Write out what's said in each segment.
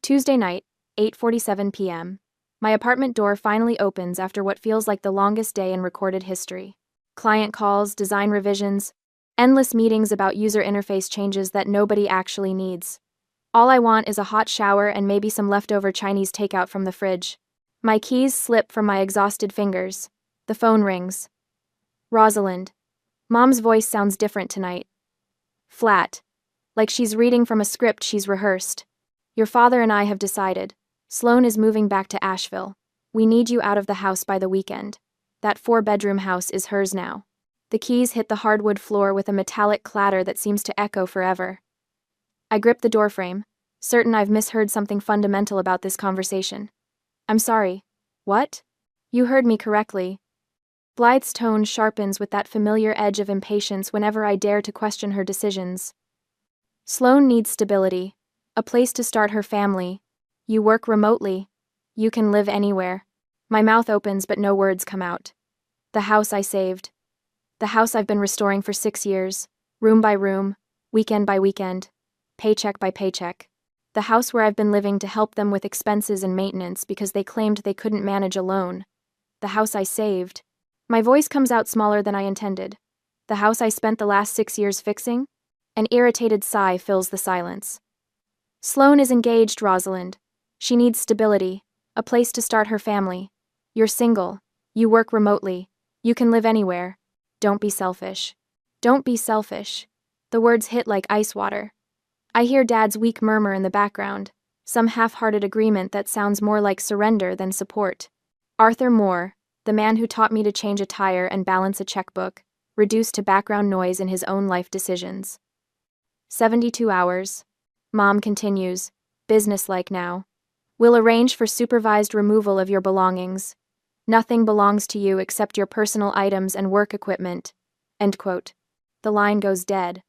Tuesday night, 8:47 p.m. My apartment door finally opens after what feels like the longest day in recorded history. Client calls, design revisions, endless meetings about user interface changes that nobody actually needs. All I want is a hot shower and maybe some leftover Chinese takeout from the fridge. My keys slip from my exhausted fingers. The phone rings. Rosalind. Mom's voice sounds different tonight. Flat. Like she's reading from a script she's rehearsed. Your father and I have decided. Sloan is moving back to Asheville. We need you out of the house by the weekend. That 4-bedroom house is hers now. The keys hit the hardwood floor with a metallic clatter that seems to echo forever. I grip the doorframe, certain I've misheard something fundamental about this conversation. I'm sorry. What? You heard me correctly. Blythe's tone sharpens with that familiar edge of impatience whenever I dare to question her decisions. Sloan needs stability, a place to start her family. You work remotely. You can live anywhere. My mouth opens but no words come out. The house I saved. The house I've been restoring for 6 years, room by room, weekend by weekend, paycheck by paycheck. The house where I've been living to help them with expenses and maintenance because they claimed they couldn't manage alone. The house I saved. My voice comes out smaller than I intended. The house I spent the last 6 years fixing? An irritated sigh fills the silence. Sloan is engaged, Rosalind. She needs stability, a place to start her family. You're single. You work remotely. You can live anywhere. Don't be selfish. Don't be selfish. The words hit like ice water. I hear Dad's weak murmur in the background, some half-hearted agreement that sounds more like surrender than support. Arthur Moore, the man who taught me to change a tire and balance a checkbook, reduced to background noise in his own life decisions. 72 hours. Mom continues, businesslike now. We'll arrange for supervised removal of your belongings. Nothing belongs to you except your personal items and work equipment. End quote. The line goes dead.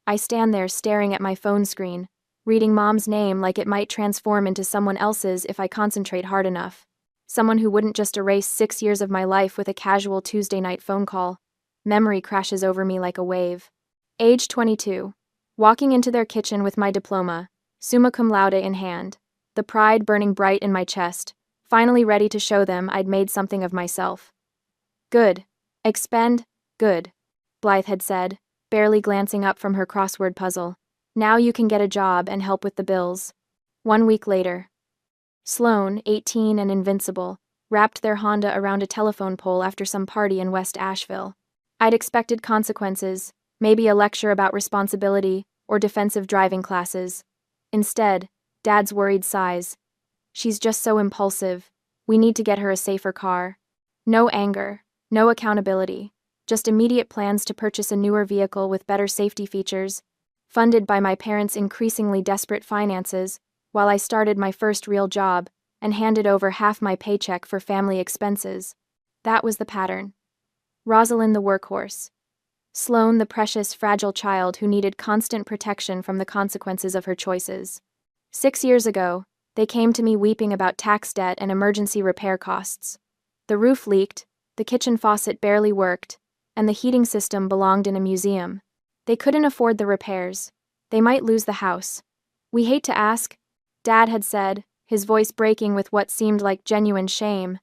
I stand there staring at my phone screen, reading Mom's name like it might transform into someone else's if I concentrate hard enough. Someone who wouldn't just erase 6 years of my life with a casual Tuesday night phone call. Memory crashes over me like a wave. Age 22. Walking into their kitchen with my diploma, summa cum laude in hand, the pride burning bright in my chest, finally ready to show them I'd made something of myself. Good. Expend. Good. Blythe had said, barely glancing up from her crossword puzzle. Now you can get a job and help with the bills. 1 week later. Sloan, 18 and invincible, wrapped their Honda around a telephone pole after some party in West Asheville. I'd expected consequences, maybe a lecture about responsibility or defensive driving classes. Instead, Dad's worried sighs. She's just so impulsive. We need to get her a safer car. No anger, no accountability, just immediate plans to purchase a newer vehicle with better safety features, funded by my parents' increasingly desperate finances, while I started my first real job and handed over half my paycheck for family expenses. That was the pattern. Rosalind the workhorse. Sloan the precious, fragile child who needed constant protection from the consequences of her choices. 6 years ago, they came to me weeping about tax debt and emergency repair costs. The roof leaked, the kitchen faucet barely worked, and the heating system belonged in a museum. They couldn't afford the repairs. They might lose the house. We hate to ask, Dad had said, his voice breaking with what seemed like genuine shame.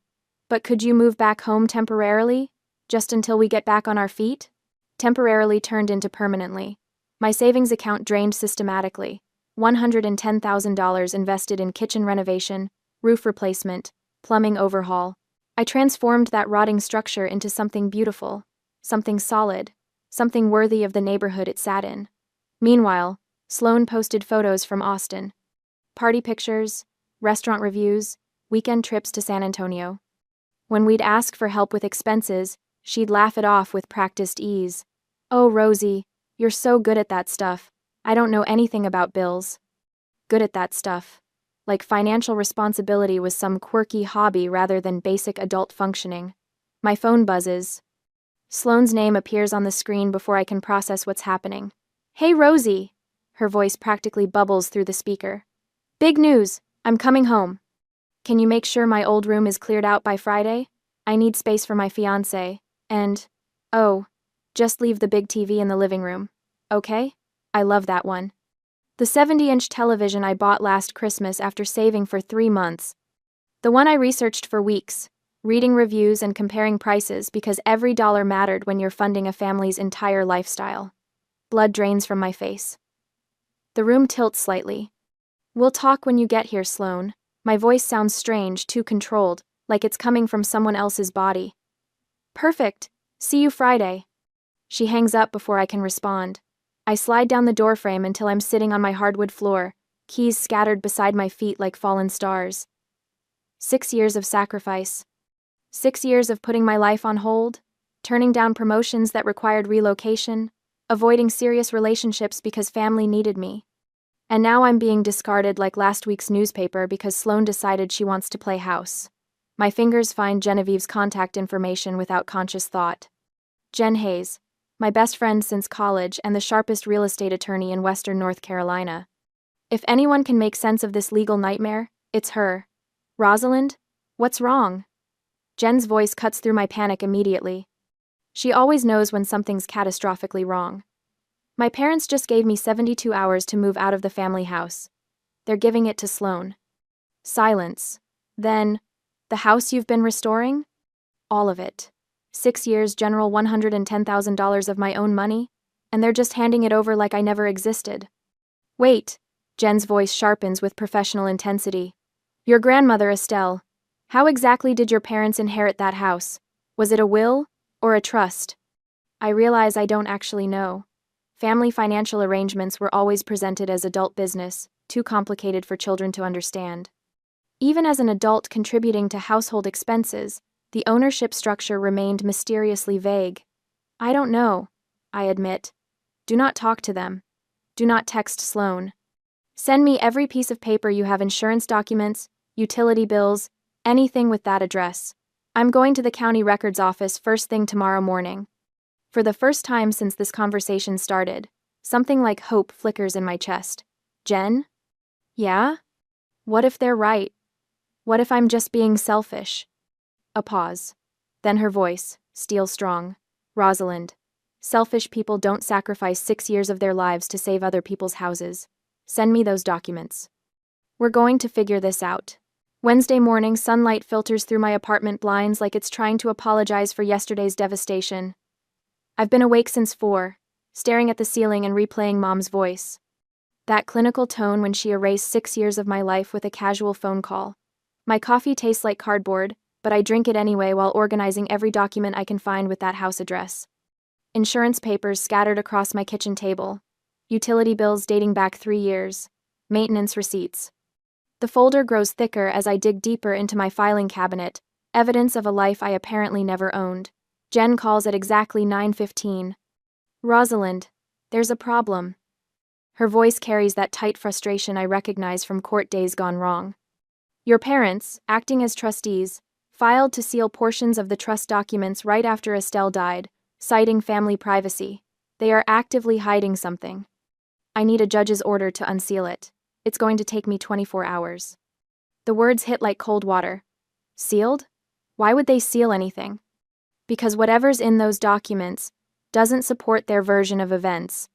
But could you move back home temporarily, just until we get back on our feet? Temporarily turned into permanently. My savings account drained systematically. $110,000 invested in kitchen renovation, roof replacement, plumbing overhaul. I transformed that rotting structure into something beautiful, something solid, something worthy of the neighborhood it sat in. Meanwhile, Sloan posted photos from Austin. Party pictures, restaurant reviews, weekend trips to San Antonio. When we'd ask for help with expenses, she'd laugh it off with practiced ease. Oh, Rosie, you're so good at that stuff. I don't know anything about bills. Good at that stuff. Like financial responsibility was some quirky hobby rather than basic adult functioning. My phone buzzes. Sloane's name appears on the screen before I can process what's happening. Hey, Rosie! Her voice practically bubbles through the speaker. Big news! I'm coming home. Can you make sure my old room is cleared out by Friday? I need space for my fiancé, and, oh, just leave the big TV in the living room. Okay? I love that one. The 70-inch television I bought last Christmas after saving for 3 months. The one I researched for weeks, reading reviews and comparing prices because every dollar mattered when you're funding a family's entire lifestyle. Blood drains from my face. The room tilts slightly. We'll talk when you get here, Sloane. My voice sounds strange, too controlled, like it's coming from someone else's body. Perfect. See you Friday. She hangs up before I can respond. I slide down the doorframe until I'm sitting on my hardwood floor, keys scattered beside my feet like fallen stars. 6 years of sacrifice. 6 years of putting my life on hold, turning down promotions that required relocation, avoiding serious relationships because family needed me. And now I'm being discarded like last week's newspaper because Sloane decided she wants to play house. My fingers find Genevieve's contact information without conscious thought. Jen Hayes, my best friend since college and the sharpest real estate attorney in Western North Carolina. If anyone can make sense of this legal nightmare, it's her. Rosalind? What's wrong? Jen's voice cuts through my panic immediately. She always knows when something's catastrophically wrong. My parents just gave me 72 hours to move out of the family house. They're giving it to Sloane. Silence. Then, the house you've been restoring? All of it. 6 years, general $110,000 of my own money, and they're just handing it over like I never existed. Wait, Jen's voice sharpens with professional intensity. Your grandmother, Estelle. How exactly did your parents inherit that house? Was it a will or a trust? I realize I don't actually know. Family financial arrangements were always presented as adult business, too complicated for children to understand. Even as an adult contributing to household expenses, the ownership structure remained mysteriously vague. I don't know, I admit. Do not talk to them. Do not text Sloane. Send me every piece of paper you have, insurance documents, utility bills, anything with that address. I'm going to the county records office first thing tomorrow morning. For the first time since this conversation started, something like hope flickers in my chest. Jen? Yeah? What if they're right? What if I'm just being selfish? A pause. Then her voice, steel strong. Rosalind. Selfish people don't sacrifice 6 years of their lives to save other people's houses. Send me those documents. We're going to figure this out. Wednesday morning, sunlight filters through my apartment blinds like it's trying to apologize for yesterday's devastation. I've been awake since 4, staring at the ceiling and replaying Mom's voice. That clinical tone when she erased 6 years of my life with a casual phone call. My coffee tastes like cardboard, but I drink it anyway while organizing every document I can find with that house address. Insurance papers scattered across my kitchen table. Utility bills dating back 3 years. Maintenance receipts. The folder grows thicker as I dig deeper into my filing cabinet, evidence of a life I apparently never owned. Jen calls at exactly 9:15. Rosalind, there's a problem. Her voice carries that tight frustration I recognize from court days gone wrong. Your parents, acting as trustees, filed to seal portions of the trust documents right after Estelle died, citing family privacy. They are actively hiding something. I need a judge's order to unseal it. It's going to take me 24 hours. The words hit like cold water. Sealed? Why would they seal anything? Because whatever's in those documents doesn't support their version of events.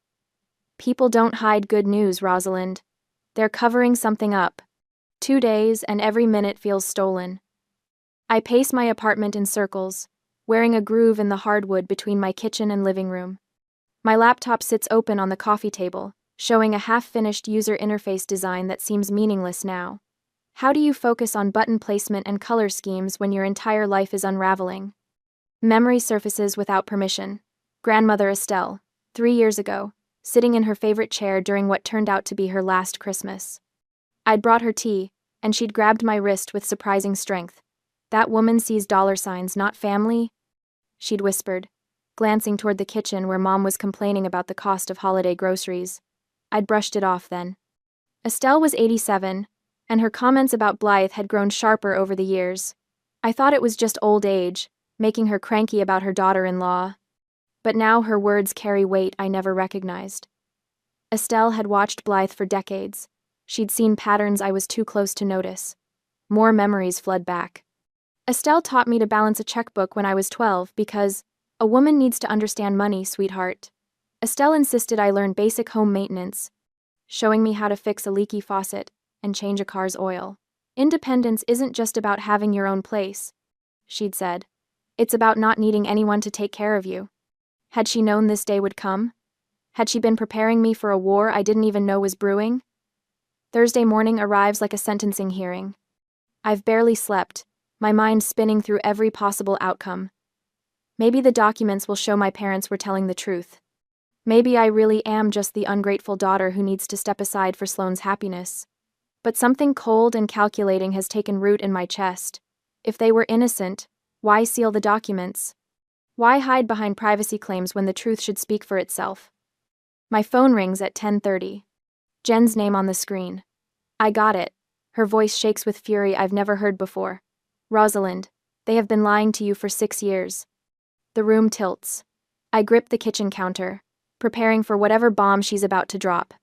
People don't hide good news, Rosalind. They're covering something up. 2 days and every minute feels stolen. I pace my apartment in circles, wearing a groove in the hardwood between my kitchen and living room. My laptop sits open on the coffee table, showing a half-finished user interface design that seems meaningless now. How do you focus on button placement and color schemes when your entire life is unraveling? Memory surfaces without permission. Grandmother Estelle, 3 years ago, sitting in her favorite chair during what turned out to be her last Christmas. I'd brought her tea, and she'd grabbed my wrist with surprising strength. That woman sees dollar signs, not family, she'd whispered, glancing toward the kitchen where Mom was complaining about the cost of holiday groceries. I'd brushed it off then. Estelle was 87, and her comments about Blythe had grown sharper over the years. I thought it was just old age, making her cranky about her daughter-in-law. But now her words carry weight I never recognized. Estelle had watched Blythe for decades. She'd seen patterns I was too close to notice. More memories flood back. Estelle taught me to balance a checkbook when I was 12 because a woman needs to understand money, sweetheart. Estelle insisted I learn basic home maintenance. showing me how to fix a leaky faucet and change a car's oil. Independence isn't just about having your own place, she'd said. It's about not needing anyone to take care of you. Had she known this day would come? Had she been preparing me for a war I didn't even know was brewing? Thursday morning arrives like a sentencing hearing. I've barely slept, my mind spinning through every possible outcome. Maybe the documents will show my parents were telling the truth. Maybe I really am just the ungrateful daughter who needs to step aside for Sloane's happiness. But something cold and calculating has taken root in my chest. If they were innocent, why seal the documents? Why hide behind privacy claims when the truth should speak for itself? My phone rings at 10:30. Jen's name on the screen. I got it. Her voice shakes with fury I've never heard before. Rosalind, they have been lying to you for 6 years. The room tilts. I grip the kitchen counter, preparing for whatever bomb she's about to drop.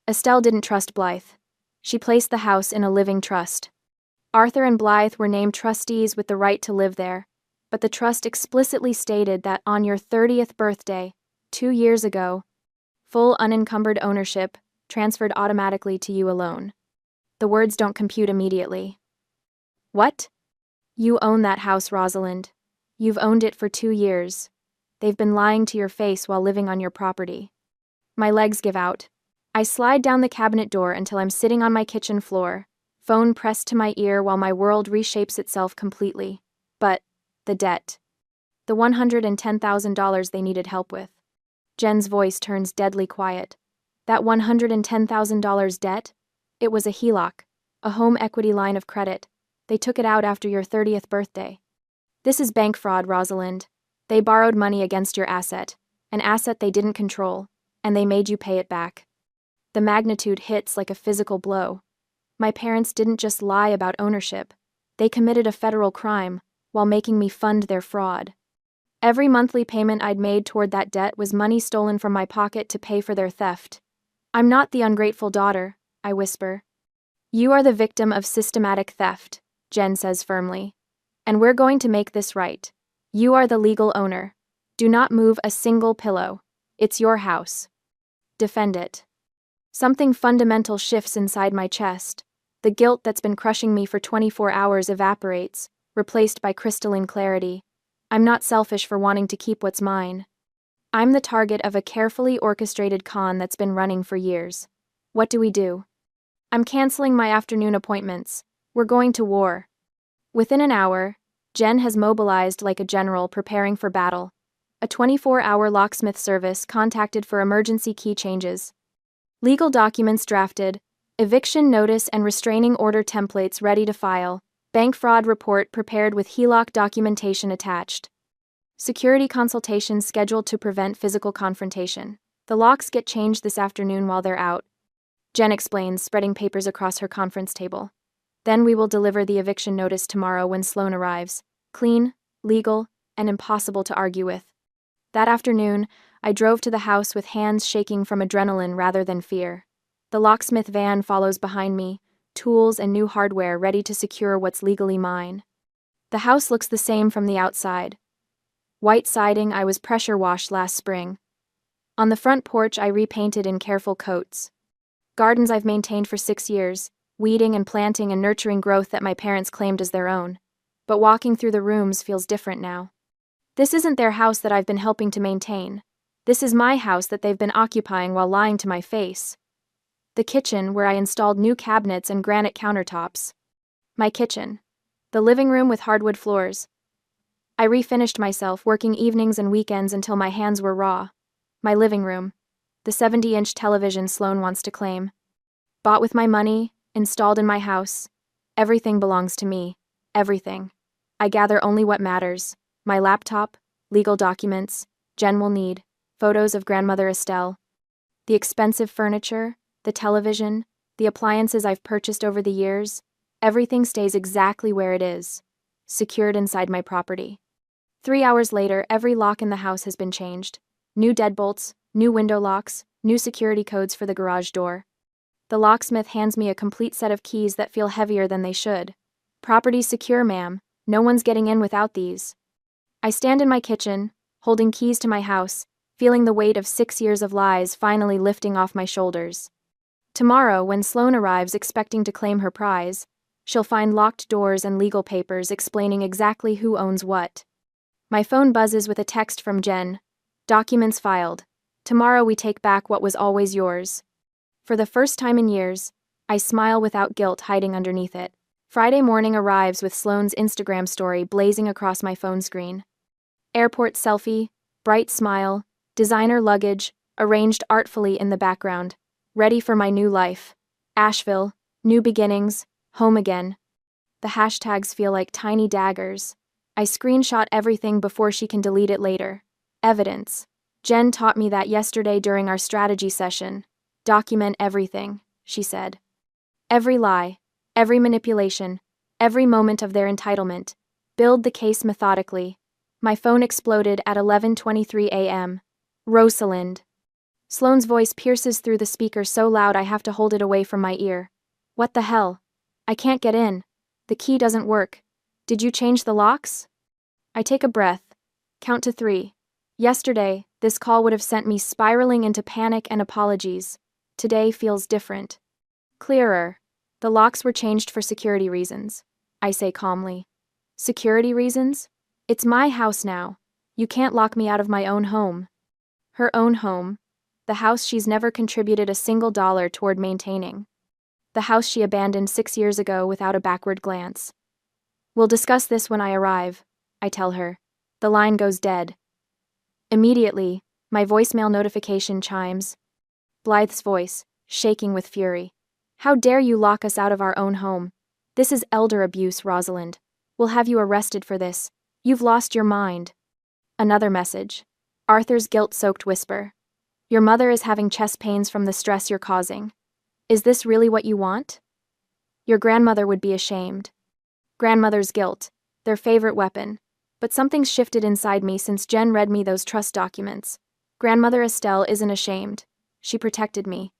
Estelle didn't trust Blythe. She placed the house in a living trust. Arthur and Blythe were named trustees with the right to live there, but the trust explicitly stated that on your 30th birthday, 2 years ago, full unencumbered ownership transferred automatically to you alone. The words don't compute immediately. What? You own that house, Rosalind. You've owned it for 2 years. They've been lying to your face while living on your property. My legs give out. I slide down the cabinet door until I'm sitting on my kitchen floor, phone pressed to my ear while my world reshapes itself completely. But the debt. The $110,000 they needed help with. Jen's voice turns deadly quiet. That $110,000 debt? It was a HELOC, a home equity line of credit. They took it out after your 30th birthday. This is bank fraud, Rosalind. They borrowed money against your asset, an asset they didn't control, and they made you pay it back. The magnitude hits like a physical blow. My parents didn't just lie about ownership. They committed a federal crime while making me fund their fraud. Every monthly payment I'd made toward that debt was money stolen from my pocket to pay for their theft. I'm not the ungrateful daughter, I whisper. You are the victim of systematic theft, Jen says firmly. And we're going to make this right. You are the legal owner. Do not move a single pillow. It's your house. Defend it. Something fundamental shifts inside my chest. The guilt that's been crushing me for 24 hours evaporates, replaced by crystalline clarity. I'm not selfish for wanting to keep what's mine. I'm the target of a carefully orchestrated con that's been running for years. What do we do? I'm canceling my afternoon appointments. We're going to war. Within an hour, Jen has mobilized like a general preparing for battle. A 24-hour locksmith service contacted for emergency key changes. Legal documents drafted, eviction notice and restraining order templates ready to file, bank fraud report prepared with HELOC documentation attached. Security consultations scheduled to prevent physical confrontation. The locks get changed this afternoon while they're out, Jen explains, spreading papers across her conference table. Then we will deliver the eviction notice tomorrow when Sloane arrives. Clean, legal, and impossible to argue with. That afternoon, I drove to the house with hands shaking from adrenaline rather than fear. The locksmith van follows behind me, tools and new hardware ready to secure what's legally mine. The house looks the same from the outside. White siding I was pressure washed last spring. On the front porch I repainted in careful coats. Gardens I've maintained for 6 years, weeding and planting and nurturing growth that my parents claimed as their own. But walking through the rooms feels different now. This isn't their house that I've been helping to maintain. This is my house that they've been occupying while lying to my face. The kitchen, where I installed new cabinets and granite countertops. My kitchen. The living room with hardwood floors. I refinished myself, working evenings and weekends until my hands were raw. My living room. The 70-inch television Sloane wants to claim. Bought with my money, installed in my house. Everything belongs to me. Everything. I gather only what matters. My laptop, legal documents, Jen will need, photos of grandmother Estelle. The expensive furniture, the television, the appliances I've purchased over the years, everything stays exactly where it is, secured inside my property. 3 hours later, every lock in the house has been changed. New deadbolts, new window locks, new security codes for the garage door. The locksmith hands me a complete set of keys that feel heavier than they should. Property's secure, ma'am. No one's getting in without these. I stand in my kitchen, holding keys to my house, feeling the weight of 6 years of lies finally lifting off my shoulders. Tomorrow, when Sloane arrives expecting to claim her prize, she'll find locked doors and legal papers explaining exactly who owns what. My phone buzzes with a text from Jen. Documents filed. Tomorrow we take back what was always yours. For the first time in years, I smile without guilt hiding underneath it. Friday morning arrives with Sloane's Instagram story blazing across my phone screen. Airport selfie, bright smile, designer luggage, arranged artfully in the background. Ready for my new life. Asheville, new beginnings, home again. The hashtags feel like tiny daggers. I screenshot everything before she can delete it later. Evidence. Jen taught me that yesterday during our strategy session. Document everything, she said. Every lie, every manipulation, every moment of their entitlement. Build the case methodically. My phone exploded at 11:23 a.m. Rosalind. Sloane's voice pierces through the speaker so loud I have to hold it away from my ear. What the hell? I can't get in. The key doesn't work. Did you change the locks? I take a breath. Count to 3. Yesterday, this call would have sent me spiraling into panic and apologies. Today feels different. Clearer. The locks were changed for security reasons, I say calmly. Security reasons? It's my house now. You can't lock me out of my own home. Her own home. The house she's never contributed a single dollar toward maintaining. The house she abandoned 6 years ago without a backward glance. We'll discuss this when I arrive, I tell her. The line goes dead. Immediately, my voicemail notification chimes. Blythe's voice, shaking with fury. How dare you lock us out of our own home? This is elder abuse, Rosalind. We'll have you arrested for this. You've lost your mind. Another message. Arthur's guilt-soaked whisper. Your mother is having chest pains from the stress you're causing. Is this really what you want? Your grandmother would be ashamed. Grandmother's guilt, their favorite weapon. But something's shifted inside me since Jen read me those trust documents. Grandmother Estelle isn't ashamed. She protected me.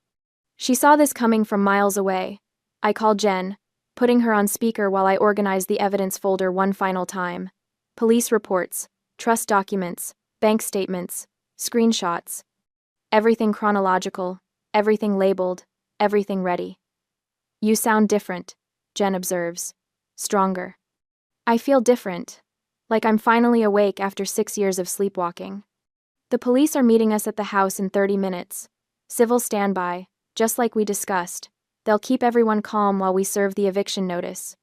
She saw this coming from miles away. I call Jen, putting her on speaker while I organize the evidence folder one final time. Police reports, trust documents, bank statements, screenshots. Everything chronological, everything labeled, everything ready. You sound different, Jen observes. Stronger. I feel different, like I'm finally awake after 6 years of sleepwalking. The police are meeting us at the house in 30 minutes. Civil standby, just like we discussed. They'll keep everyone calm while we serve the eviction notice.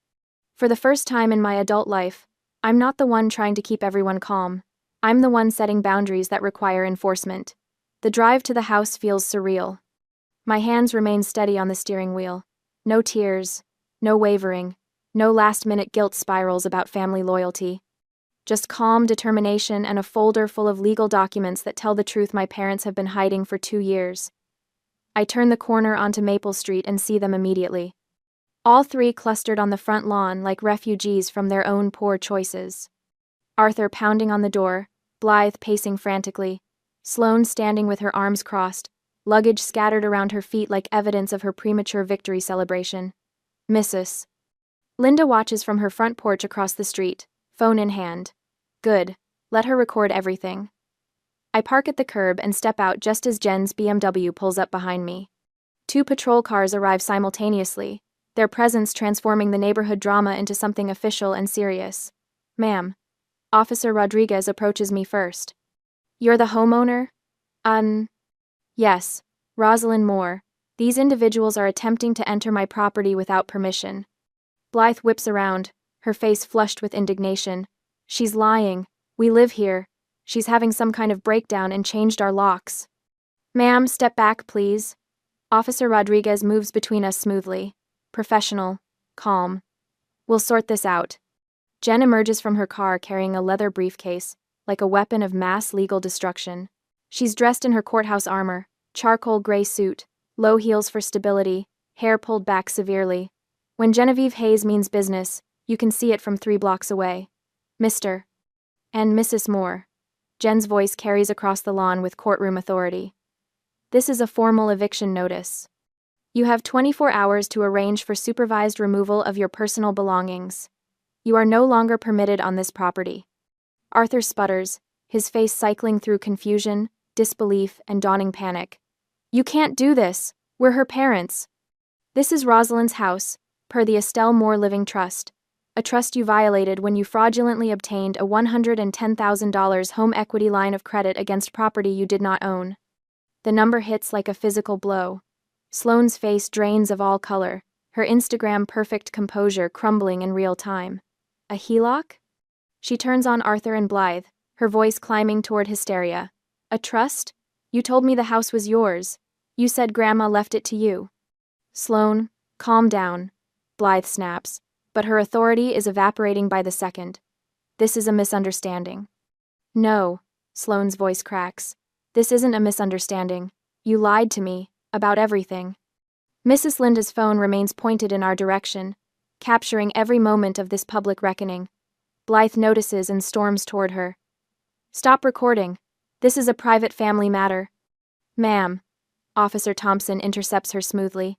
For the first time in my adult life, I'm not the one trying to keep everyone calm. I'm the one setting boundaries that require enforcement. The drive to the house feels surreal. My hands remain steady on the steering wheel. No tears, no wavering, no last-minute guilt spirals about family loyalty. Just calm determination and a folder full of legal documents that tell the truth my parents have been hiding for 2 years. I turn the corner onto Maple Street and see them immediately. All 3 clustered on the front lawn like refugees from their own poor choices. Arthur pounding on the door, Blythe pacing frantically, Sloane standing with her arms crossed, luggage scattered around her feet like evidence of her premature victory celebration. Mrs. Linda watches from her front porch across the street, phone in hand. Good. Let her record everything. I park at the curb and step out just as Jen's BMW pulls up behind me. 2 patrol cars arrive simultaneously, their presence transforming the neighborhood drama into something official and serious. Ma'am. Officer Rodriguez approaches me first. You're the homeowner? Yes, Rosalind Moore. These individuals are attempting to enter my property without permission. Blythe whips around, her face flushed with indignation. She's lying. We live here. She's having some kind of breakdown and changed our locks. Ma'am, step back, please. Officer Rodriguez moves between us smoothly. Professional. Calm. We'll sort this out. Jen emerges from her car carrying a leather briefcase, like a weapon of mass legal destruction. She's dressed in her courthouse armor, charcoal gray suit, low heels for stability, hair pulled back severely. When Genevieve Hayes means business, you can see it from 3 blocks away. Mr. and Mrs. Moore. Jen's voice carries across the lawn with courtroom authority. This is a formal eviction notice. You have 24 hours to arrange for supervised removal of your personal belongings. You are no longer permitted on this property. Arthur sputters, his face cycling through confusion, disbelief, and dawning panic. You can't do this. We're her parents. This is Rosalind's house, per the Estelle Moore Living Trust, a trust you violated when you fraudulently obtained a $110,000 home equity line of credit against property you did not own. The number hits like a physical blow. Sloane's face drains of all color, her Instagram perfect composure crumbling in real time. A HELOC? She turns on Arthur and Blythe, her voice climbing toward hysteria. A trust? You told me the house was yours. You said Grandma left it to you. Sloane, calm down, Blythe snaps, but her authority is evaporating by the second. This is a misunderstanding. No, Sloane's voice cracks. This isn't a misunderstanding. You lied to me, about everything. Mrs. Linda's phone remains pointed in our direction, capturing every moment of this public reckoning. Blythe notices and storms toward her. Stop recording. This is a private family matter. Ma'am. Officer Thompson intercepts her smoothly.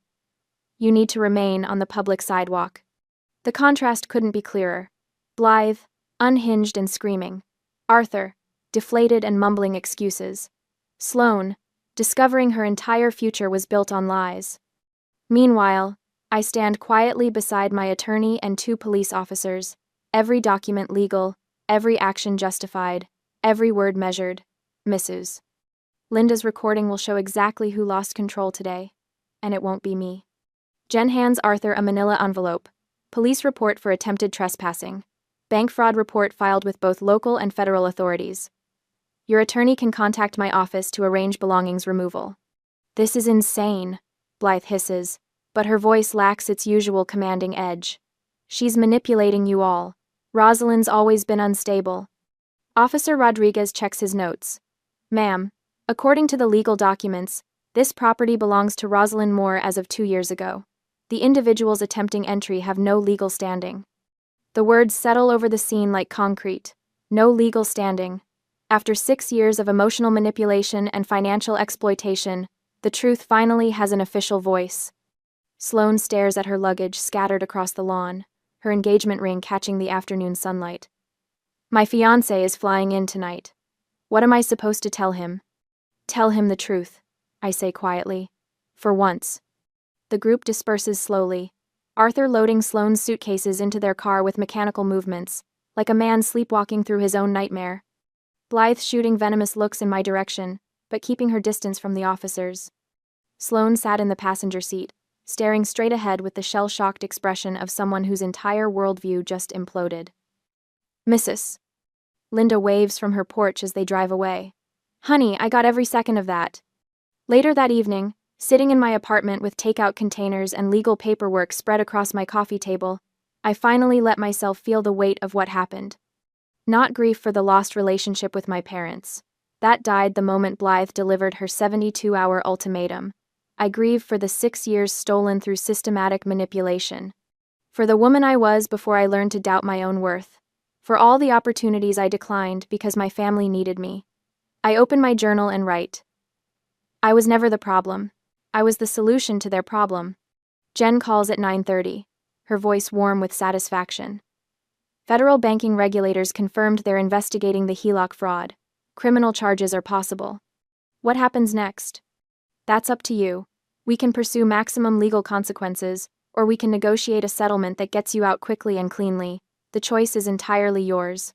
You need to remain on the public sidewalk. The contrast couldn't be clearer. Blythe, unhinged and screaming. Arthur, deflated and mumbling excuses. Sloane, discovering her entire future was built on lies. Meanwhile, I stand quietly beside my attorney and 2 police officers, every document legal, every action justified, every word measured. Mrs. Linda's recording will show exactly who lost control today, and it won't be me. Jen hands Arthur a manila envelope. Police report for attempted trespassing. Bank fraud report filed with both local and federal authorities. Your attorney can contact my office to arrange belongings removal. This is insane, Blythe hisses, but her voice lacks its usual commanding edge. She's manipulating you all. Rosalind's always been unstable. Officer Rodriguez checks his notes. Ma'am, according to the legal documents, this property belongs to Rosalind Moore as of 2 years ago. The individuals attempting entry have no legal standing. The words settle over the scene like concrete. No legal standing. After 6 years of emotional manipulation and financial exploitation, the truth finally has an official voice. Sloane stares at her luggage scattered across the lawn, her engagement ring catching the afternoon sunlight. My fiancé is flying in tonight. What am I supposed to tell him? Tell him the truth, I say quietly. For once. The group disperses slowly, Arthur loading Sloane's suitcases into their car with mechanical movements, like a man sleepwalking through his own nightmare. Blythe shooting venomous looks in my direction, but keeping her distance from the officers. Sloane sat in the passenger seat, staring straight ahead with the shell-shocked expression of someone whose entire worldview just imploded. Mrs. Linda waves from her porch as they drive away. Honey, I got every second of that. Later that evening, sitting in my apartment with takeout containers and legal paperwork spread across my coffee table, I finally let myself feel the weight of what happened. Not grief for the lost relationship with my parents. That died the moment Blythe delivered her 72-hour ultimatum. I grieve for the 6 years stolen through systematic manipulation. For the woman I was before I learned to doubt my own worth. For all the opportunities I declined because my family needed me. I open my journal and write. I was never the problem. I was the solution to their problem. Jen calls at 9:30, her voice warm with satisfaction. Federal banking regulators confirmed they're investigating the HELOC fraud. Criminal charges are possible. What happens next? That's up to you. We can pursue maximum legal consequences, or we can negotiate a settlement that gets you out quickly and cleanly. The choice is entirely yours.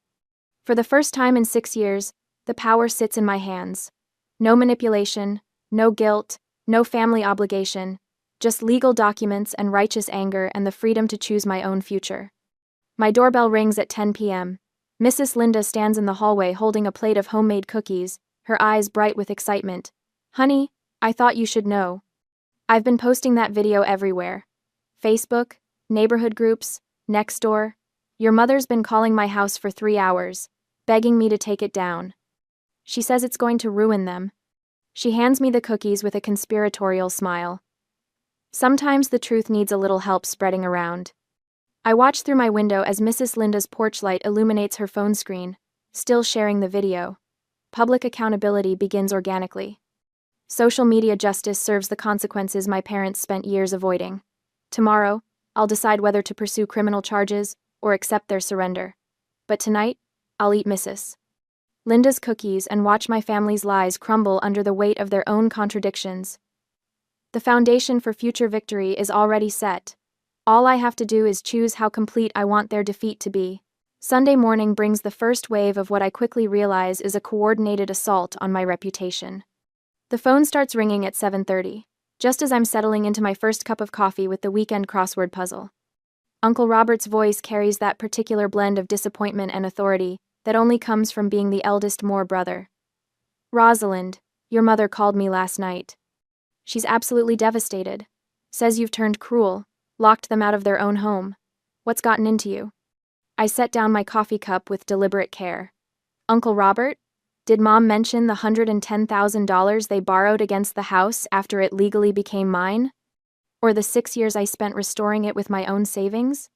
For the first time in 6 years, the power sits in my hands. No manipulation, no guilt, no family obligation, just legal documents and righteous anger and the freedom to choose my own future. My doorbell rings at 10 p.m. Mrs. Linda stands in the hallway holding a plate of homemade cookies, her eyes bright with excitement. Honey, I thought you should know. I've been posting that video everywhere. Facebook, neighborhood groups, Nextdoor. Your mother's been calling my house for 3 hours, begging me to take it down. She says it's going to ruin them. She hands me the cookies with a conspiratorial smile. Sometimes the truth needs a little help spreading around. I watch through my window as Mrs. Linda's porch light illuminates her phone screen, still sharing the video. Public accountability begins organically. Social media justice serves the consequences my parents spent years avoiding. Tomorrow, I'll decide whether to pursue criminal charges or accept their surrender. But tonight, I'll eat Mrs. Linda's cookies and watch my family's lies crumble under the weight of their own contradictions. The foundation for future victory is already set. All I have to do is choose how complete I want their defeat to be. Sunday morning brings the first wave of what I quickly realize is a coordinated assault on my reputation. The phone starts ringing at 7:30, just as I'm settling into my first cup of coffee with the weekend crossword puzzle. Uncle Robert's voice carries that particular blend of disappointment and authority that only comes from being the eldest Moore brother. "Rosalind, your mother called me last night. She's absolutely devastated. Says you've turned cruel, locked them out of their own home. What's gotten into you?" I set down my coffee cup with deliberate care. "Uncle Robert, did Mom mention the $110,000 they borrowed against the house after it legally became mine? Or the 6 years I spent restoring it with my own savings?"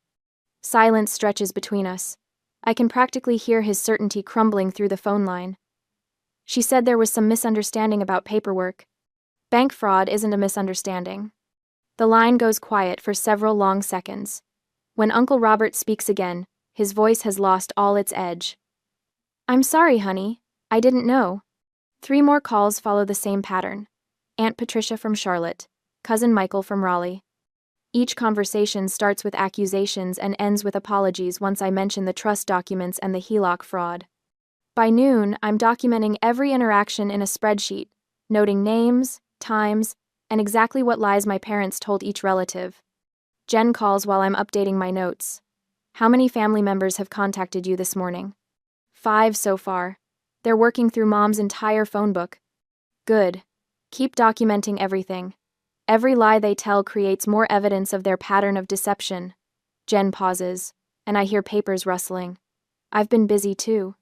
Silence stretches between us. I can practically hear his certainty crumbling through the phone line. "She said there was some misunderstanding about paperwork." Bank fraud isn't a misunderstanding. The line goes quiet for several long seconds. When Uncle Robert speaks again, his voice has lost all its edge. "I'm sorry, honey. I didn't know." 3 more calls follow the same pattern. Aunt Patricia from Charlotte, Cousin Michael from Raleigh. Each conversation starts with accusations and ends with apologies once I mention the trust documents and the HELOC fraud. By noon, I'm documenting every interaction in a spreadsheet, noting names, times, and exactly what lies my parents told each relative. Jen calls while I'm updating my notes. "How many family members have contacted you this morning?" 5 so far. They're working through Mom's entire phone book. "Good. Keep documenting everything. Every lie they tell creates more evidence of their pattern of deception." Jen pauses, and I hear papers rustling. I've been busy too.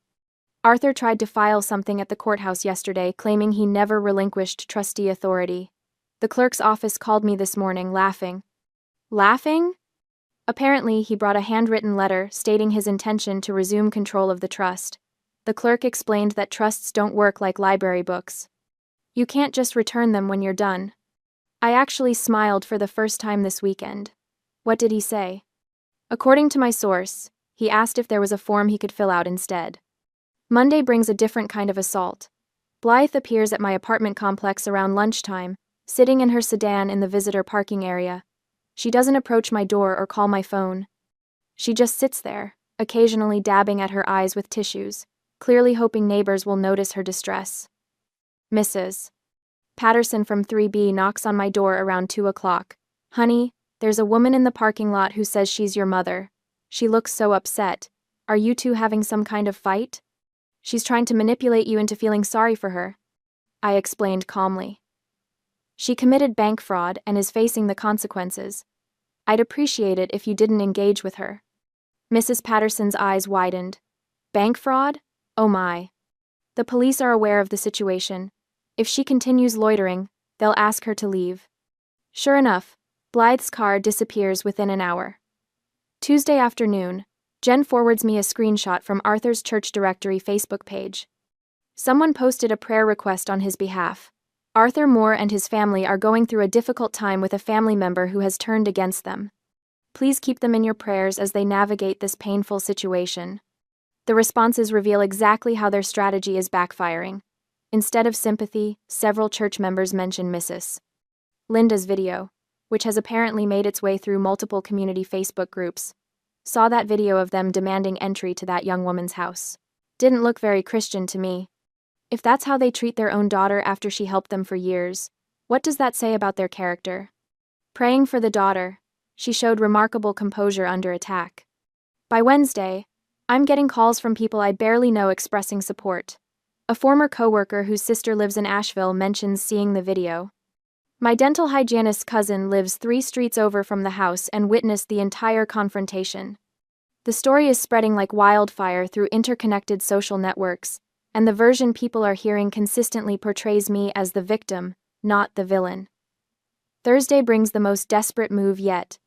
Arthur tried to file something at the courthouse yesterday, claiming he never relinquished trustee authority. The clerk's office called me this morning, laughing. Laughing? Apparently, he brought a handwritten letter stating his intention to resume control of the trust. The clerk explained that trusts don't work like library books. You can't just return them when you're done. I actually smiled for the first time this weekend. What did he say? According to my source, he asked if there was a form he could fill out instead. Monday brings a different kind of assault. Blythe appears at my apartment complex around lunchtime, sitting in her sedan in the visitor parking area. She doesn't approach my door or call my phone. She just sits there, occasionally dabbing at her eyes with tissues, clearly hoping neighbors will notice her distress. "Mrs. Patterson from 3B knocks on my door around 2 o'clock. "Honey, there's a woman in the parking lot who says she's your mother. She looks so upset. Are you two having some kind of fight? She's trying to manipulate you into feeling sorry for her." I explained calmly. "She committed bank fraud and is facing the consequences. I'd appreciate it if you didn't engage with her." Mrs. Patterson's eyes widened. "Bank fraud? Oh my. The police are aware of the situation. If she continues loitering, they'll ask her to leave." Sure enough, Blythe's car disappears within an hour. Tuesday afternoon, Jen forwards me a screenshot from Arthur's church directory Facebook page. Someone posted a prayer request on his behalf. Arthur Moore and his family are going through a difficult time with a family member who has turned against them. Please keep them in your prayers as they navigate this painful situation. The responses reveal exactly how their strategy is backfiring. Instead of sympathy, several church members mention Mrs. Linda's video, which has apparently made its way through multiple community Facebook groups. Saw that video of them demanding entry to that young woman's house. Didn't look very Christian to me. If that's how they treat their own daughter after she helped them for years, what does that say about their character? Praying for the daughter, she showed remarkable composure under attack. By Wednesday, I'm getting calls from people I barely know expressing support. A former coworker whose sister lives in Asheville mentions seeing the video. My dental hygienist's cousin lives 3 streets over from the house and witnessed the entire confrontation. The story is spreading like wildfire through interconnected social networks, and the version people are hearing consistently portrays me as the victim, not the villain. Thursday brings the most desperate move yet.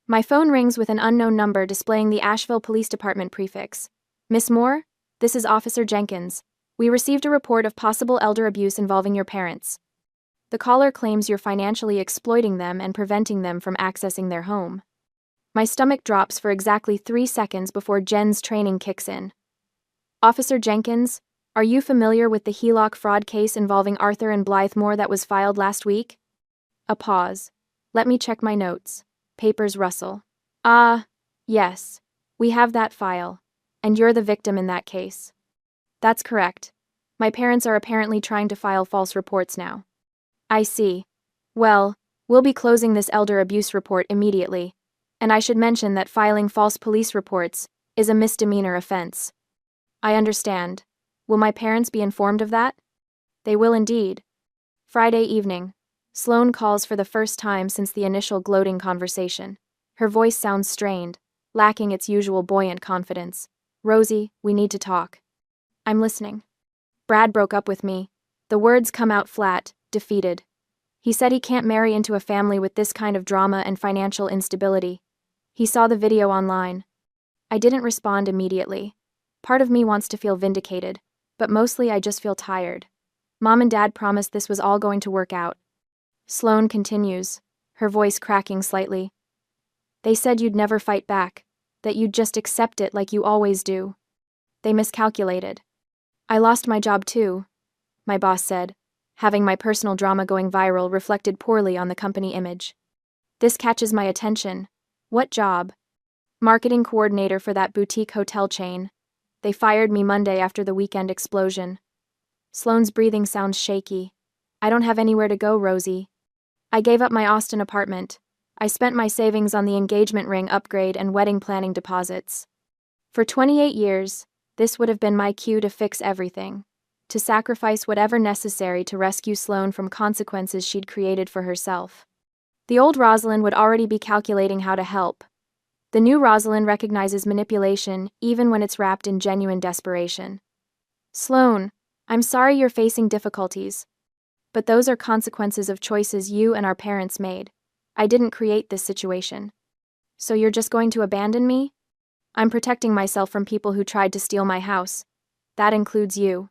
My phone rings with an unknown number displaying the Asheville Police Department prefix. "Miss Moore, this is Officer Jenkins. We received a report of possible elder abuse involving your parents. The caller claims you're financially exploiting them and preventing them from accessing their home." My stomach drops for exactly 3 seconds before Jen's training kicks in. "Officer Jenkins, are you familiar with the HELOC fraud case involving Arthur and Blythe Moore that was filed last week?" A pause. Let me check my notes. Papers rustle. Ah, yes. We have that file. And you're the victim in that case. That's correct. My parents are apparently trying to file false reports now. I see. Well, we'll be closing this elder abuse report immediately. And I should mention that filing false police reports is a misdemeanor offense. I understand. Will my parents be informed of that? They will indeed. Friday evening. Sloane calls for the first time since the initial gloating conversation. Her voice sounds strained, lacking its usual buoyant confidence. Rosie, we need to talk. I'm listening. Brad broke up with me. The words come out flat, defeated. He said he can't marry into a family with this kind of drama and financial instability. He saw the video online. I didn't respond immediately. Part of me wants to feel vindicated, but mostly I just feel tired. Mom and Dad promised this was all going to work out. Sloane continues, her voice cracking slightly. They said you'd never fight back, that you'd just accept it like you always do. They miscalculated. I lost my job too, my boss said. Having my personal drama going viral reflected poorly on the company image. This catches my attention. What job? Marketing coordinator for that boutique hotel chain. They fired me Monday after the weekend explosion. Sloane's breathing sounds shaky. I don't have anywhere to go, Rosie. I gave up my Austin apartment. I spent my savings on the engagement ring upgrade and wedding planning deposits. For 28 years, this would have been my cue to fix everything, to sacrifice whatever necessary to rescue Sloane from consequences she'd created for herself. The old Rosalind would already be calculating how to help. The new Rosalind recognizes manipulation even when it's wrapped in genuine desperation. Sloane, I'm sorry you're facing difficulties. But those are consequences of choices you and our parents made. I didn't create this situation. So you're just going to abandon me? I'm protecting myself from people who tried to steal my house. That includes you.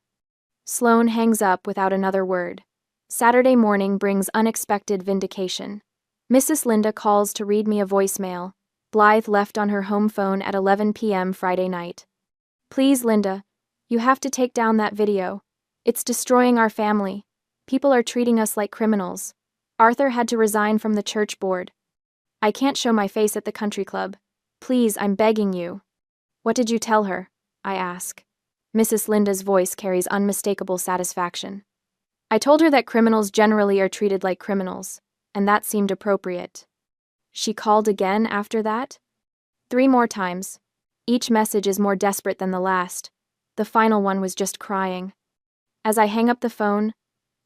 Sloane hangs up without another word. Saturday morning brings unexpected vindication. Mrs. Linda calls to read me a voicemail, Blythe left on her home phone at 11 p.m. Friday night. Please, Linda, you have to take down that video. It's destroying our family. People are treating us like criminals. Arthur had to resign from the church board. I can't show my face at the country club. Please, I'm begging you. What did you tell her? I ask. Mrs. Linda's voice carries unmistakable satisfaction. I told her that criminals generally are treated like criminals, and that seemed appropriate. She called again after that? 3 more times. Each message is more desperate than the last. The final one was just crying. As I hang up the phone,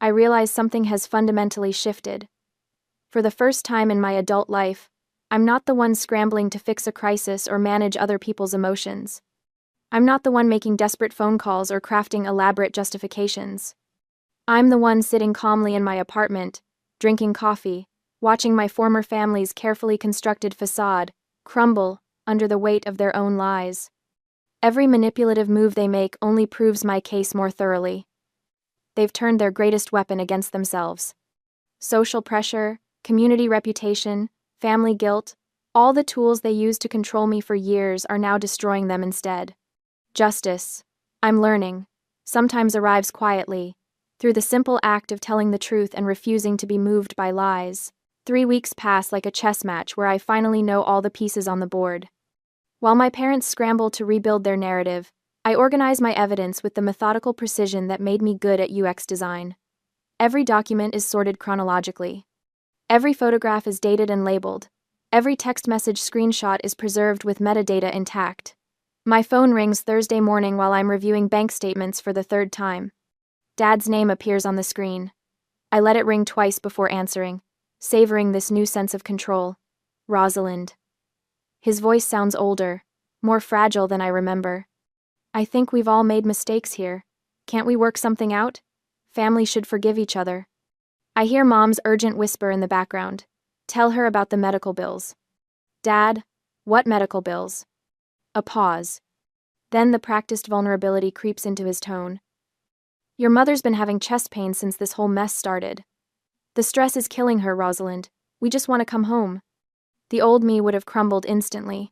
I realize something has fundamentally shifted. For the first time in my adult life, I'm not the one scrambling to fix a crisis or manage other people's emotions. I'm not the one making desperate phone calls or crafting elaborate justifications. I'm the one sitting calmly in my apartment, drinking coffee, watching my former family's carefully constructed facade crumble under the weight of their own lies. Every manipulative move they make only proves my case more thoroughly. They've turned their greatest weapon against themselves. Social pressure, community reputation, family guilt, all the tools they used to control me for years are now destroying them instead. Justice, I'm learning, sometimes arrives quietly, through the simple act of telling the truth and refusing to be moved by lies. 3 weeks pass like a chess match where I finally know all the pieces on the board. While my parents scramble to rebuild their narrative, I organize my evidence with the methodical precision that made me good at UX design. Every document is sorted chronologically. Every photograph is dated and labeled. Every text message screenshot is preserved with metadata intact. My phone rings Thursday morning while I'm reviewing bank statements for the 3rd time. Dad's name appears on the screen. I let it ring twice before answering, savoring this new sense of control. Rosalind. His voice sounds older, more fragile than I remember. I think we've all made mistakes here. Can't we work something out? Families should forgive each other. I hear Mom's urgent whisper in the background. Tell her about the medical bills. Dad, what medical bills? A pause. Then the practiced vulnerability creeps into his tone. Your mother's been having chest pains since this whole mess started. The stress is killing her, Rosalind. We just want to come home. The old me would have crumbled instantly.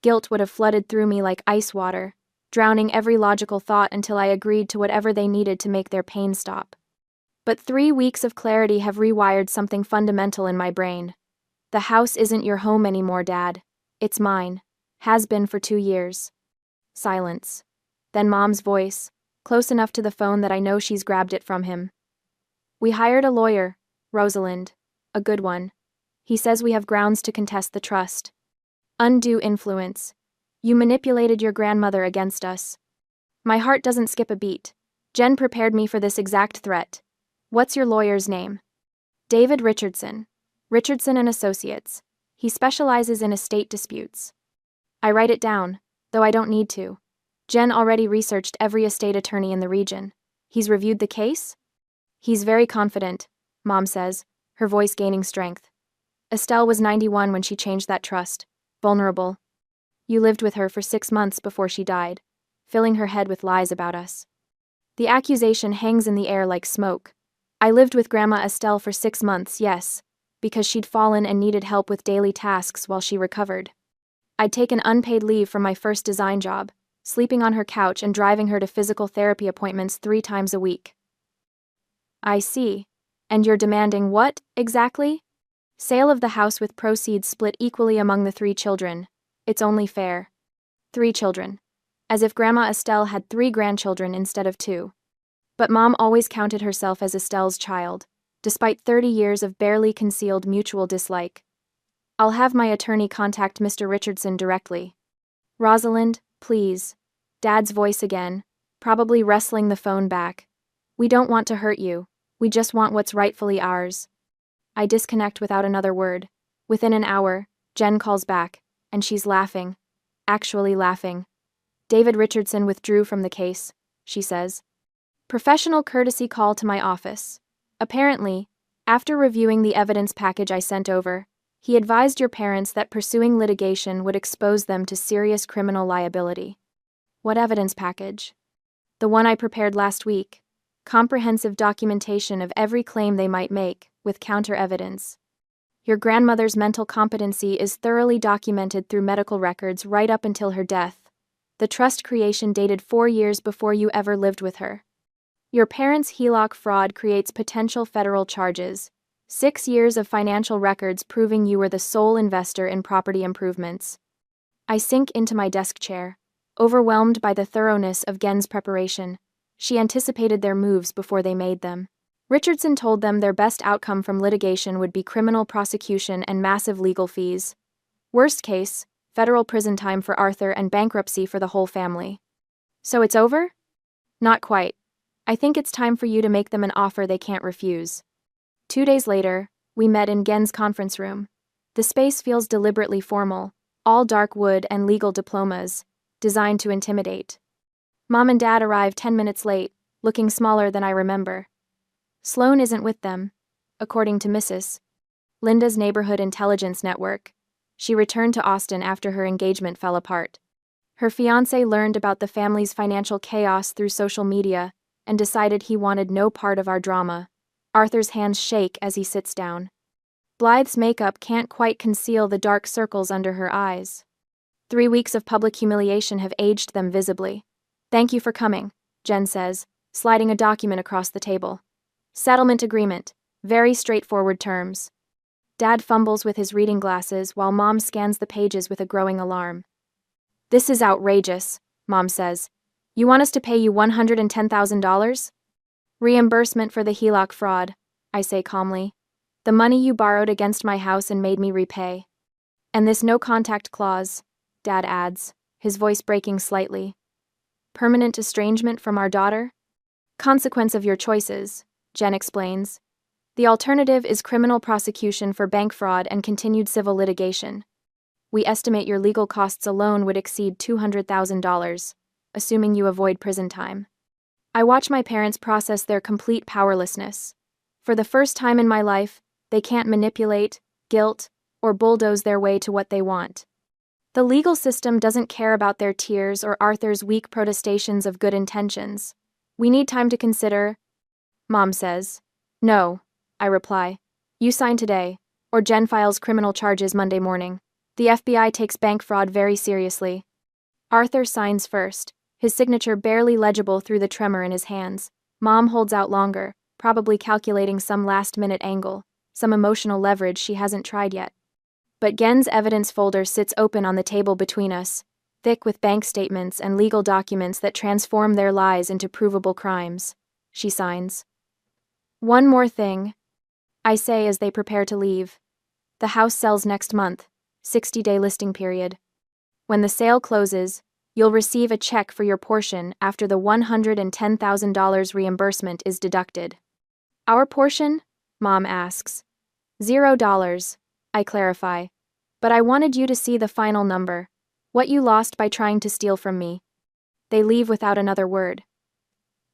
Guilt would have flooded through me like ice water, drowning every logical thought until I agreed to whatever they needed to make their pain stop. But 3 weeks of clarity have rewired something fundamental in my brain. The house isn't your home anymore, Dad. It's mine. Has been for 2 years. Silence. Then Mom's voice, close enough to the phone that I know she's grabbed it from him. We hired a lawyer, Rosalind. A good one. He says we have grounds to contest the trust. Undue influence. You manipulated your grandmother against us. My heart doesn't skip a beat. Jen prepared me for this exact threat. What's your lawyer's name? David Richardson. Richardson and Associates. He specializes in estate disputes. I write it down, though I don't need to. Jen already researched every estate attorney in the region. He's reviewed the case? He's very confident, Mom says, her voice gaining strength. Estelle was 91 when she changed that trust. Vulnerable. You lived with her for 6 months before she died, filling her head with lies about us. The accusation hangs in the air like smoke. I lived with Grandma Estelle for 6 months, yes, because she'd fallen and needed help with daily tasks while she recovered. I'd taken unpaid leave from my first design job, sleeping on her couch and driving her to physical therapy appointments 3 times a week. I see. And you're demanding what, exactly? Sale of the house with proceeds split equally among the 3 children. It's only fair. 3 children. As if Grandma Estelle had 3 grandchildren instead of 2. But Mom always counted herself as Estelle's child, despite 30 years of barely concealed mutual dislike. I'll have my attorney contact Mr. Richardson directly. Rosalind, please. Dad's voice again, probably wrestling the phone back. We don't want to hurt you. We just want what's rightfully ours. I disconnect without another word. Within an hour, Jen calls back, and she's laughing. Actually laughing. David Richardson withdrew from the case, she says. Professional courtesy call to my office. Apparently, after reviewing the evidence package I sent over, he advised your parents that pursuing litigation would expose them to serious criminal liability. What evidence package? The one I prepared last week. Comprehensive documentation of every claim they might make, with counter-evidence. Your grandmother's mental competency is thoroughly documented through medical records right up until her death. The trust creation dated 4 years before you ever lived with her. Your parents' HELOC fraud creates potential federal charges. 6 years of financial records proving you were the sole investor in property improvements. I sink into my desk chair, overwhelmed by the thoroughness of Gen's preparation. She anticipated their moves before they made them. Richardson told them their best outcome from litigation would be criminal prosecution and massive legal fees. Worst case, federal prison time for Arthur and bankruptcy for the whole family. So it's over? Not quite. I think it's time for you to make them an offer they can't refuse. 2 days later, we met in Gen's conference room. The space feels deliberately formal, all dark wood and legal diplomas, designed to intimidate. Mom and Dad arrived 10 minutes late, looking smaller than I remember. Sloan isn't with them, according to Mrs. Linda's neighborhood intelligence network. She returned to Austin after her engagement fell apart. Her fiancé learned about the family's financial chaos through social media and decided he wanted no part of our drama. Arthur's hands shake as he sits down. Blythe's makeup can't quite conceal the dark circles under her eyes. 3 weeks of public humiliation have aged them visibly. Thank you for coming, Jen says, sliding a document across the table. Settlement agreement. Very straightforward terms. Dad fumbles with his reading glasses while Mom scans the pages with a growing alarm. This is outrageous, Mom says. You want us to pay you $110,000? Reimbursement for the HELOC fraud, I say calmly. The money you borrowed against my house and made me repay. And this no-contact clause, Dad adds, his voice breaking slightly. Permanent estrangement from our daughter? Consequence of your choices, Jen explains. The alternative is criminal prosecution for bank fraud and continued civil litigation. We estimate your legal costs alone would exceed $200,000, assuming you avoid prison time. I watch my parents process their complete powerlessness. For the first time in my life, they can't manipulate, guilt, or bulldoze their way to what they want. The legal system doesn't care about their tears or Arthur's weak protestations of good intentions. We need time to consider, Mom says. No, I reply. You sign today, or Jen files criminal charges Monday morning. The FBI takes bank fraud very seriously. Arthur signs first, his signature barely legible through the tremor in his hands. Mom holds out longer, probably calculating some last-minute angle, some emotional leverage she hasn't tried yet. But Gen's evidence folder sits open on the table between us, thick with bank statements and legal documents that transform their lies into provable crimes. She signs. One more thing, I say as they prepare to leave. The house sells next month, 60-day listing period. When the sale closes, you'll receive a check for your portion after the $110,000 reimbursement is deducted. Our portion? Mom asks. $0, I clarify. But I wanted you to see the final number, what you lost by trying to steal from me. They leave without another word.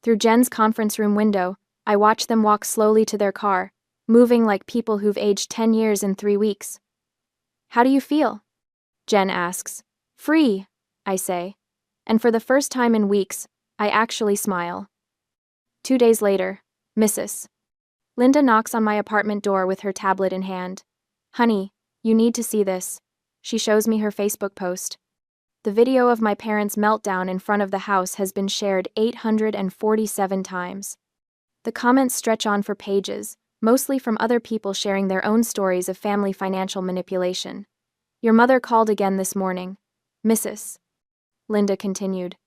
Through Jen's conference room window, I watch them walk slowly to their car, moving like people who've aged 10 years in 3 weeks. How do you feel? Jen asks. Free, I say. And for the first time in weeks, I actually smile. 2 days later, Mrs. Linda knocks on my apartment door with her tablet in hand. Honey, you need to see this. She shows me her Facebook post. The video of my parents' meltdown in front of the house has been shared 847 times. The comments stretch on for pages, mostly from other people sharing their own stories of family financial manipulation. Your mother called again this morning, Mrs. Linda continued,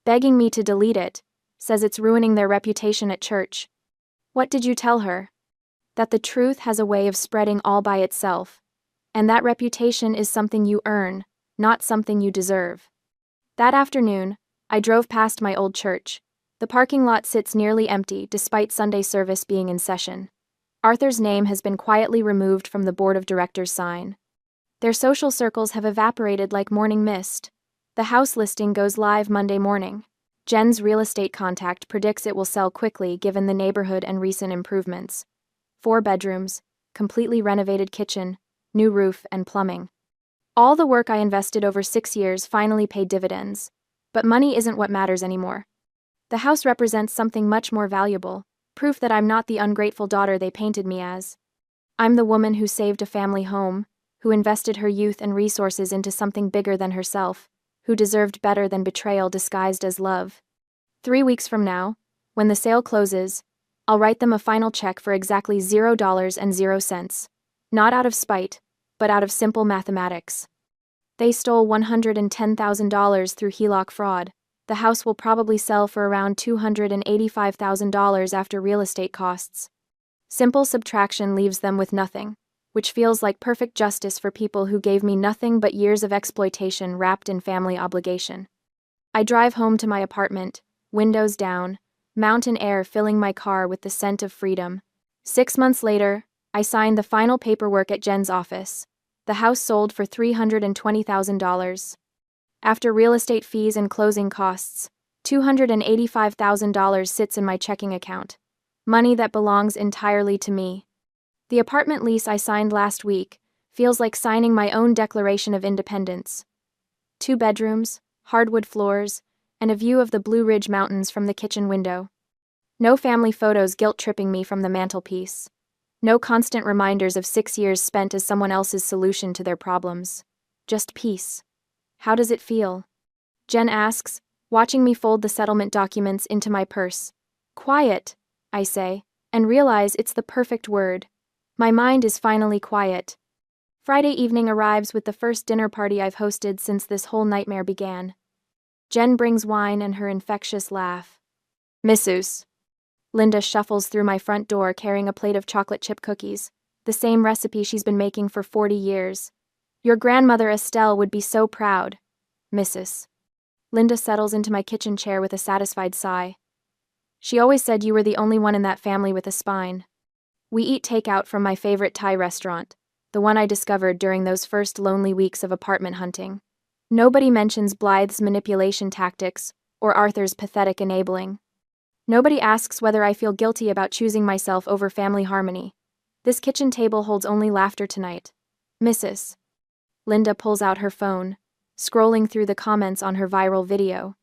begging me to delete it, says it's ruining their reputation at church. What did you tell her? That the truth has a way of spreading all by itself, and that reputation is something you earn, not something you deserve. That afternoon, I drove past my old church. The parking lot sits nearly empty despite Sunday service being in session. Arthur's name has been quietly removed from the board of directors sign. Their social circles have evaporated like morning mist. The house listing goes live Monday morning. Jen's real estate contact predicts it will sell quickly given the neighborhood and recent improvements. 4 bedrooms, completely renovated kitchen, new roof and plumbing. All the work I invested over 6 years finally paid dividends. But money isn't what matters anymore. The house represents something much more valuable, proof that I'm not the ungrateful daughter they painted me as. I'm the woman who saved a family home, who invested her youth and resources into something bigger than herself, who deserved better than betrayal disguised as love. 3 weeks from now, when the sale closes, I'll write them a final check for exactly $0.00. Not out of spite, but out of simple mathematics. They stole $110,000 through HELOC fraud. The house will probably sell for around $285,000 after real estate costs. Simple subtraction leaves them with nothing, which feels like perfect justice for people who gave me nothing but years of exploitation wrapped in family obligation. I drive home to my apartment, windows down, mountain air filling my car with the scent of freedom. 6 months later, I signed the final paperwork at Jen's office. The house sold for $320,000. After real estate fees and closing costs, $285,000 sits in my checking account. Money that belongs entirely to me. The apartment lease I signed last week feels like signing my own Declaration of Independence. 2 bedrooms, hardwood floors, and a view of the Blue Ridge Mountains from the kitchen window. No family photos guilt-tripping me from the mantelpiece. No constant reminders of 6 years spent as someone else's solution to their problems. Just peace. How does it feel? Jen asks, watching me fold the settlement documents into my purse. Quiet, I say, and realize it's the perfect word. My mind is finally quiet. Friday evening arrives with the first dinner party I've hosted since this whole nightmare began. Jen brings wine and her infectious laugh. Mrs. Linda shuffles through my front door carrying a plate of chocolate chip cookies, the same recipe she's been making for 40 years. Your grandmother Estelle would be so proud, Mrs. Linda settles into my kitchen chair with a satisfied sigh. She always said you were the only one in that family with a spine. We eat takeout from my favorite Thai restaurant, the one I discovered during those first lonely weeks of apartment hunting. Nobody mentions Blythe's manipulation tactics or Arthur's pathetic enabling. Nobody asks whether I feel guilty about choosing myself over family harmony. This kitchen table holds only laughter tonight. Mrs. Linda pulls out her phone, scrolling through the comments on her viral video.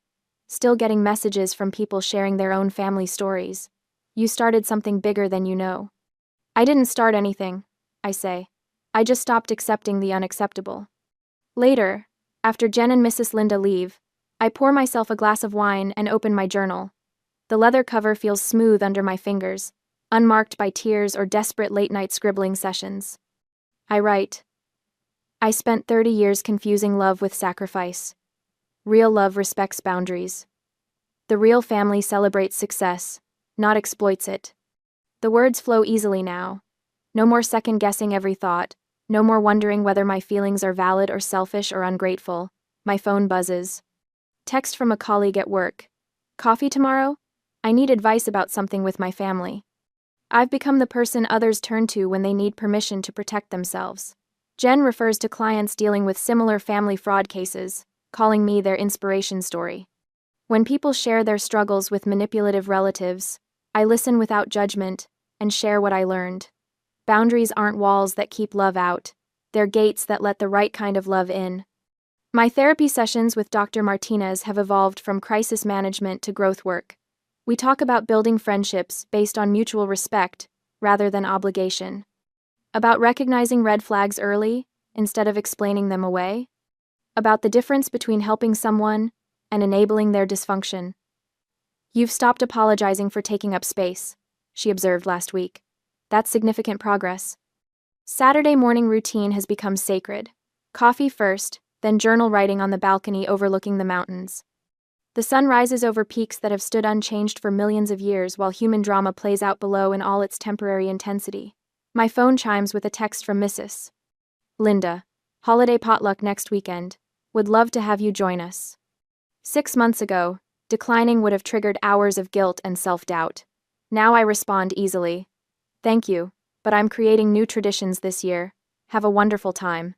Still getting messages from people sharing their own family stories. You started something bigger than you know. I didn't start anything, I say. I just stopped accepting the unacceptable. Later, after Jen and Mrs. Linda leave, I pour myself a glass of wine and open my journal. The leather cover feels smooth under my fingers, unmarked by tears or desperate late-night scribbling sessions. I write, I spent 30 years confusing love with sacrifice. Real love respects boundaries. The real family celebrates success, not exploits it. The words flow easily now. No more second-guessing every thought, no more wondering whether my feelings are valid or selfish or ungrateful. My phone buzzes. Text from a colleague at work. Coffee tomorrow? I need advice about something with my family. I've become the person others turn to when they need permission to protect themselves. Jen refers to clients dealing with similar family fraud cases, calling me their inspiration story. When people share their struggles with manipulative relatives, I listen without judgment and share what I learned. Boundaries aren't walls that keep love out, they're gates that let the right kind of love in. My therapy sessions with Dr. Martinez have evolved from crisis management to growth work. We talk about building friendships based on mutual respect rather than obligation. About recognizing red flags early instead of explaining them away. About the difference between helping someone and enabling their dysfunction. You've stopped apologizing for taking up space, she observed last week. That's significant progress. Saturday morning routine has become sacred. Coffee first, then journal writing on the balcony overlooking the mountains. The sun rises over peaks that have stood unchanged for millions of years while human drama plays out below in all its temporary intensity. My phone chimes with a text from Mrs. Linda. Holiday potluck next weekend. Would love to have you join us. 6 months ago, declining would have triggered hours of guilt and self-doubt. Now I respond easily. Thank you, but I'm creating new traditions this year. Have a wonderful time.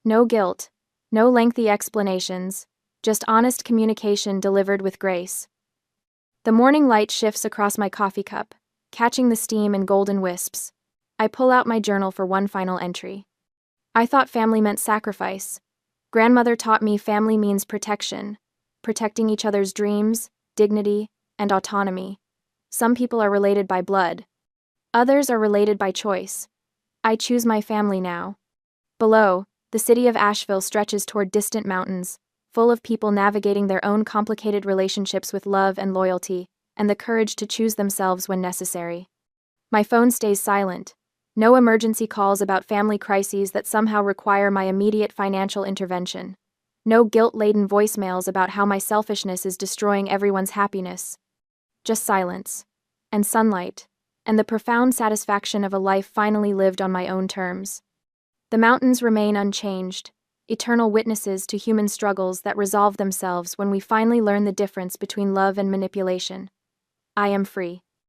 No guilt. No lengthy explanations, just honest communication delivered with grace. The morning light shifts across my coffee cup, catching the steam in golden wisps. I pull out my journal for one final entry. I thought family meant sacrifice. Grandmother taught me family means protection, protecting each other's dreams, dignity, and autonomy. Some people are related by blood. Others are related by choice. I choose my family now. Below, the city of Asheville stretches toward distant mountains, full of people navigating their own complicated relationships with love and loyalty, and the courage to choose themselves when necessary. My phone stays silent. No emergency calls about family crises that somehow require my immediate financial intervention. No guilt-laden voicemails about how my selfishness is destroying everyone's happiness. Just silence, and sunlight, and the profound satisfaction of a life finally lived on my own terms. The mountains remain unchanged, eternal witnesses to human struggles that resolve themselves when we finally learn the difference between love and manipulation. I am free.